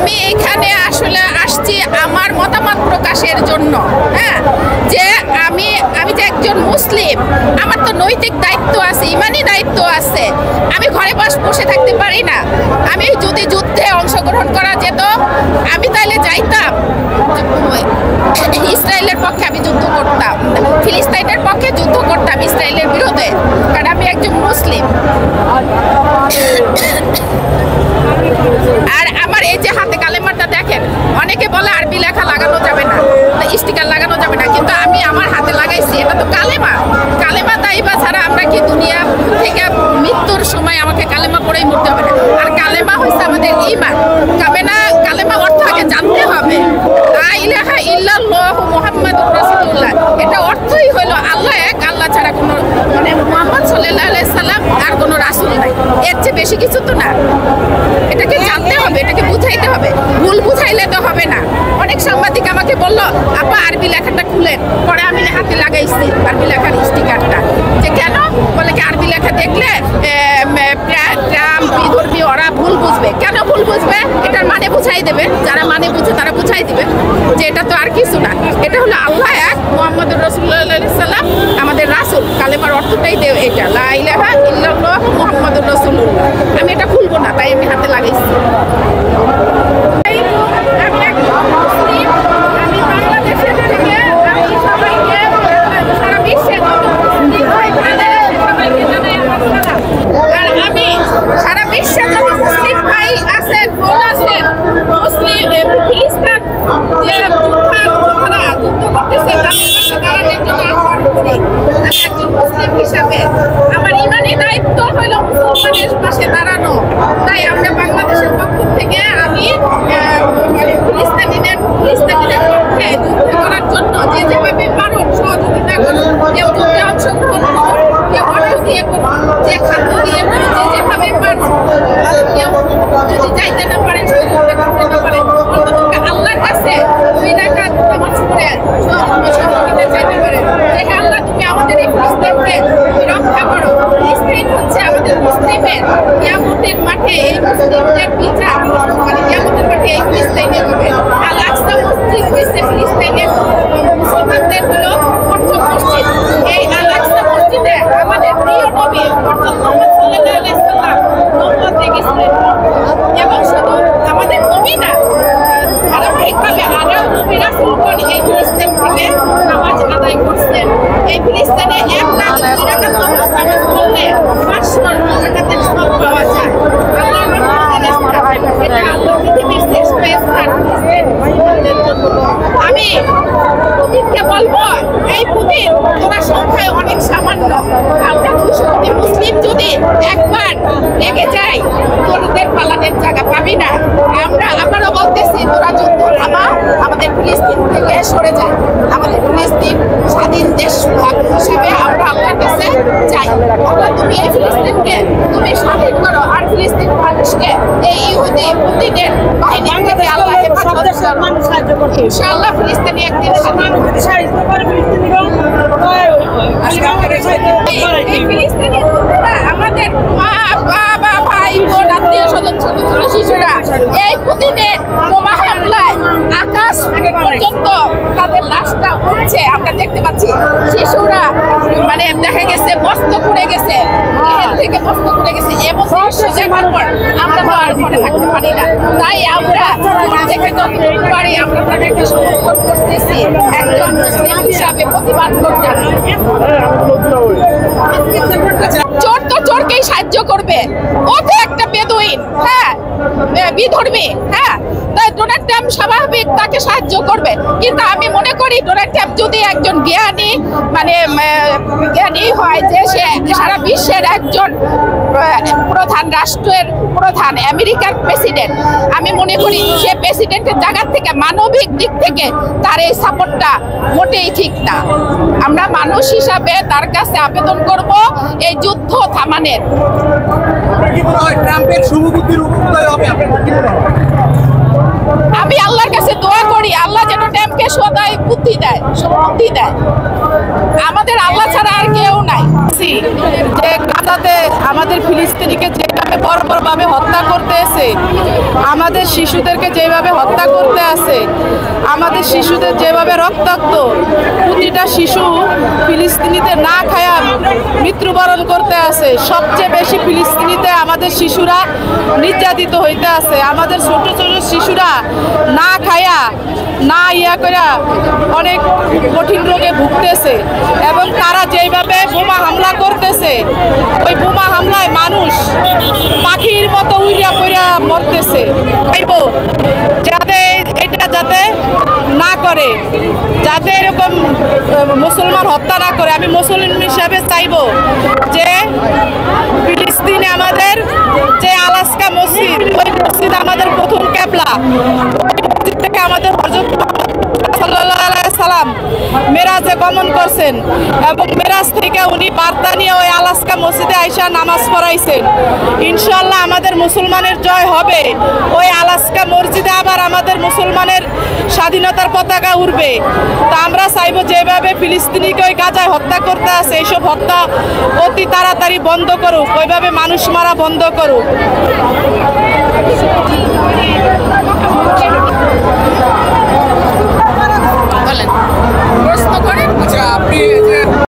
আমি এখানে আসলে আসছি আমার মতামত প্রকাশের জন্য। হ্যাঁ, যে আমি যে একজন মুসলিম, আমার তো নৈতিক দায়িত্ব আছে, ইমানি দায়িত্ব আছে। আমি ঘরে বসে থাকতে পারি না। আমি যদি যুদ্ধে অংশগ্রহণ করা যেত, আমি তাহলে যাইতাম ইসরায়েলের পক্ষে, আমি যুদ্ধ করতাম, ফিলিস্তিনের পক্ষে যুদ্ধ করতাম, ইসরায়েলের বিরুদ্ধে, কারণ আমি একজন মুসলিম। আর আমার এই যে হাতে কালেমাটা দেখেন, অনেকে বলে আরবি লেখা লাগানো যাবে না, স্টিকার লাগানো যাবে না, কিন্তু আমি আমার হাতে লাগাইছি। এটা তো কালেমা। কালেমা তাইবা ছাড়া আমরা কি দুনিয়া থেকে মৃত্যুর সময় আমাকে কালেমা পড়েই মরতে হবে না। আর কালেমা হচ্ছে আমাদের ঈমান। কালেমা অর্থ আগে জানতে হবে। লা ইলাহা ইল্লাল্লাহু মুহাম্মাদুর রাসূলুল্লাহ, এটা অর্থই হলো আল্লাহ এক, আল্লাহ ছাড়া কোনো মানে মুহাম্মদ সাল্লাল্লাহু আলাইহি সাল্লাম আর কোনো রাসূল নাই। এর চেয়ে বেশি কিছু তো না। এটাকে জানতে হবে, এটাকে বুঝাইতে হবে। ভুল বুঝাইলে তো হবে না। অনেক সাংবাদিক আমাকে বলল, আপা আরবি লেখাটা খুলেন। পরে আমি হাতে লাগাইছি আরবি লেখার স্টিকারটা। যে কেন? বলে কি আরবি লেখা দেখলে বিধর্মী ওরা ভুল বুঝবে। কেন ভুল বুঝবে? এটার মানে বুঝাই দেবে। যারা মানে বুঝে তারা বুঝাই দিবে যে এটা তো আর কিছু না, এটা হলো আল্লাহ এক, মুহাম্মদুর রাসূলুল্লাহ সাল্লাম আমাদের রাসূল। কালেমার অর্থটাই দেও এটা, লা ইলাহা ইল্লাল্লাহু মুহাম্মাদুর রাসূলুল্লাহ। আমি এটা খুলবো না, তাই আমি হাতে লাগাইছি। আমার ইমানি দায়িত্ব হলো মুসলমানের পাশে দাঁড়ানো। তাই আমরা বাংলাদেশের পক্ষ থেকে আমি ফিলিস্তিনিদের পক্ষে যুদ্ধ করার জন্য যে যেভাবে পারুন সহযোগিতা করুন। কেউ যুদ্ধে অংশগ্রহণ করুন, কেউ অর্থ দিয়ে করুন, যে খাদ্য দিয়ে করুন, যে যেভাবে পারুন। কেউ যদি যাইতে না পারেন, সহযোগিতা করতে না পারেন, আল্লাহর কাছে দুই রাকাত নামাজ পড়ে সহযোগিতা চাইতে পারেন। দেখে আল্লাহ তুমি আমাদের এই ফিলিস্তিনকে রক্ষা করো। ফিলিস্তিন হচ্ছে আমাদের মুসলিমের কিয়ামতের মাঠে, এই মুসলিমদের বিচার মানে কিয়ামতের মাঠে এই ফিলিস্তিনে হবে। আল আকসা মসজিদ হয়েছে ফিলিস্তিনের মুসলমানদের হলো প্রথম মসজিদ। এই আল আকসা মসজিদে আমাদের প্রিয় নবী মুহাম্মদ সাল্লাল্লাহু আলাইহি সাল্লাম নবুয়তে গেছিলেন। এবং শুধু আমাদের নবী না, ধারাবাহিকভাবে আরও নবী রাসূলগণ এই ফিলিস্তিন থেকে নামাজ আদায় করছেন। এই ফিলিস্তিনে 1 লাখ রাকাত নামাজ পড়লে 500 রাকাতের সওয়াব পাওয়া যায়। আমি পুতিনকে বলবো, এই পুতিন তোরা সংখ্যায় অনেক সামান্য। আমরা 200 কোটি মুসলিম যদি একবার লেগে যাই, তোদের পালানের জায়গা পাবি না। আমরা আবারও বলতেছি, তোরা যুদ্ধ থামা, আমাদের ফিলিস্তিন থেকে সরে যায়। আমাদের ফিলিস্তিন স্বাধীন দেশ হিসেবে আমরা আল্লাহর কাছে চাই। আল্লাহ তুমি এই ফিলিস্তিনকে তুমি স্বাধীন করো, আর ফিলিস্তিন মানুষকে এই ইহুদি পুতিনের বাহিনী থেকে আল্লাহ হেফাজত করো। ইনশাআল্লাহ ফিলিস্তিনি একদিন স্বাধীন হবে। এই ফিলিস্তিনি আমাদের মা বাবা ভাই বোন আত্মীয় স্বজন ছোট ছোট শিশুরা এই পুতিনের বোমা হামলায় আকাশ পর্যন্ত তাদের লাশটা উঠছে, আমরা দেখতে পাচ্ছি। শিশুরা মানে দেখা গেছে মস্ত পুড়ে গেছে, এর থেকে মস্ত পুড়ে গেছে। এবং দেখার পর আমরা তো আর মনে থাকতে পারি না। তাই আমরা থেকে যতটুকু পারি আমরা তাদেরকে সমর্থন করতেছি, একজন মুসলিম হিসাবে প্রতিবাদ করতে। চোর তো চোরকেই সাহায্য করবে, ও তো একটা বেদুইন, হ্যাঁ বিধর্মী, হ্যাঁ। তাই ডোনাল্ড ট্রাম্প স্বাভাবিক তাকে সাহায্য করবে। কিন্তু আমি মনে করি ডোনাল্ড ট্রাম্প যদি একজন জ্ঞানী মানে জ্ঞানী হয়, যে সে সারা বিশ্বের একজন প্রধান রাষ্ট্রের প্রধান, আমেরিকার প্রেসিডেন্ট, আমি মনে করি সে প্রেসিডেন্টের জায়গা থেকে মানবিক দিক থেকে তার এই সাপোর্টটা মোটেই ঠিক না। আমরা মানুষ হিসাবে তার কাছে আবেদন করব এই যুদ্ধ থামানোর। আমি আল্লাহর কাছে দোয়া করি, আল্লাহ যেন ট্রাম্পকে সদাই বুদ্ধি দেয়, শক্তি দেয়। আমাদের আল্লাহ ছাড়া আর কেউ নাই। দেখতেছি যে গাজাতে আমাদের ফিলিস্তিনিকে যেভাবে বর্বরভাবে হত্যা করতেছে, আমাদের শিশুদেরকে যেভাবে হত্যা করতে আছে, আমাদের শিশুদের যেভাবে রক্তাক্ত, প্রতিটা শিশু ফিলিস্তিনিতে না খায়া মৃত্যুবরণ করতে আছে। সবচেয়ে বেশি ফিলিস্তিনিতে আমাদের শিশুরা নির্যাতিত হইতে আছে। আমাদের ছোট ছোট শিশুরা না খায়া না ইয়া করে অনেক কঠিন রোগে ভুগতেছে এবং তারা যেইভাবে বোমা হামলা করতেছে, ওই বোমা হামলায় মানুষ পাখির মতো উইরা কইরা মরতেছে। যাতে এটা যাতে না করে, যাতে এরকম মুসলমান হত্যা না করে। আমি মুসলিম হিসাবে চাইবো যে ফিলিস্তিনে আমাদের যে আলাস্কা মসজিদ, ওই মসজিদ আমাদের প্রথম কেবলা, ওই মসজিদ থেকে আমাদের হযরত সাল্লাল্লাহু আলাইহি সাল্লাম মেরাজে গমন করছেন এবং মেরাজ থেকে উনি বার্তা নিয়ে ওই আলাস্কা মসজিদে আইসা নামাজ পড়াইছেন। ইনশাআল্লাহ আমাদের মুসলমানের জয় হবে। ওই আলাস্কা মসজিদে আবার আমাদের মুসলমানের স্বাধীনতার পতাকা উড়বে। তা আমরা চাইবো যেভাবে ফিলিস্তিনিকে ওই গাজায় হত্যা করতে আছে, এইসব হত্যা অতি তাড়াতাড়ি বন্ধ করুক, ওইভাবে মানুষ মারা বন্ধ করুক।